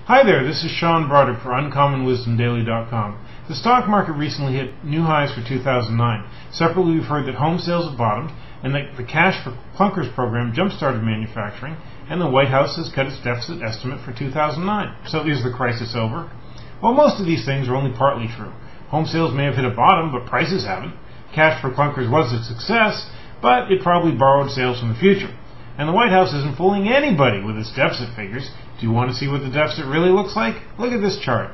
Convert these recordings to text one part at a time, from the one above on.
Hi there, this is Brodrick for UncommonWisdomDaily.com. The stock market recently hit new highs for 2009. Separately, we've heard that home sales have bottomed, and that the Cash for Clunkers program jump-started manufacturing, and the White House has cut its deficit estimate for 2009. So is the crisis over? Well, most of these things are only partly true. Home sales may have hit a bottom, but prices haven't. Cash for Clunkers was a success, but it probably borrowed sales from the future. And the White House isn't fooling anybody with its deficit figures. Do you want to see what the deficit really looks like? Look at this chart.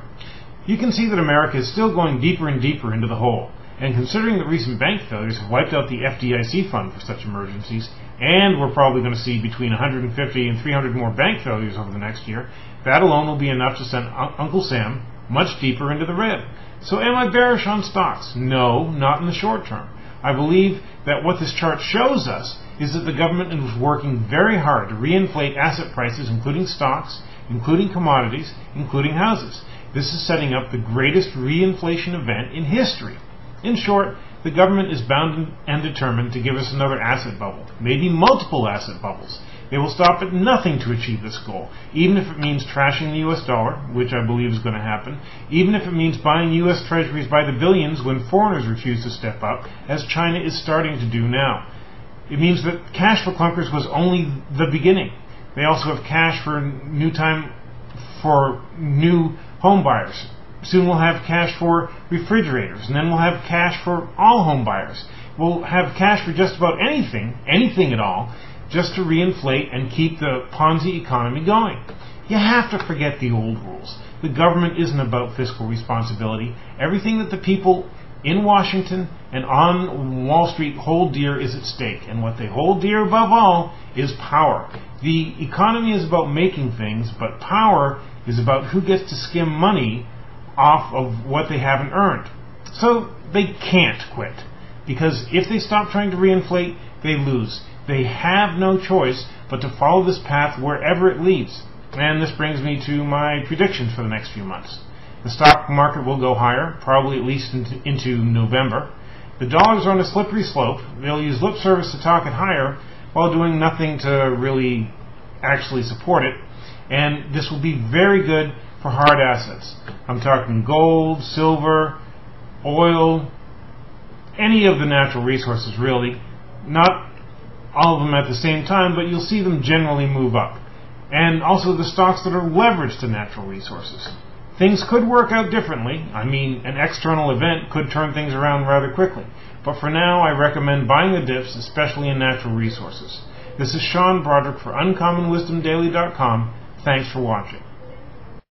You can see that America is still going deeper and deeper into the hole. And considering that recent bank failures have wiped out the FDIC fund for such emergencies, and we're probably going to see between 150 and 300 more bank failures over the next year, that alone will be enough to send Uncle Sam much deeper into the red. So am I bearish on stocks? No, not in the short term. I believe that what this chart shows us is that the government is working very hard to reinflate asset prices, including stocks, including commodities, including houses. This is setting up the greatest reinflation event in history. In short, the government is bound and determined to give us another asset bubble, maybe multiple asset bubbles. They will stop at nothing to achieve this goal, even if it means trashing the US dollar, which I believe is going to happen, even if it means buying US treasuries by the billions when foreigners refuse to step up, as China is starting to do now. It means that Cash for Clunkers was only the beginning. They also have cash for new home buyers. Soon we'll have cash for refrigerators, and then we'll have cash for all home buyers. We'll have cash for just about anything at all, just to reinflate and keep the Ponzi economy going. You have to forget the old rules. The government isn't about fiscal responsibility. Everything that the people in Washington and on Wall Street hold dear is at stake, and what they hold dear above all is power. The economy is about making things, but power is about who gets to skim money off of what they haven't earned. So they can't quit, because if they stop trying to reinflate, they lose. They have no choice but to follow this path wherever it leads. And this brings me to my predictions for the next few months. The stock market will go higher, probably at least into November. The dollars are on a slippery slope. They'll use lip service to talk it higher while doing nothing to really actually support it. And this will be very good for hard assets. I'm talking gold, silver, oil, any of the natural resources really. Not all of them at the same time, but you'll see them generally move up. And also the stocks that are leveraged to natural resources. Things could work out differently. I mean, an external event could turn things around rather quickly. But for now, I recommend buying the dips, especially in natural resources. This is Brodrick for UncommonWisdomDaily.com. Thanks for watching.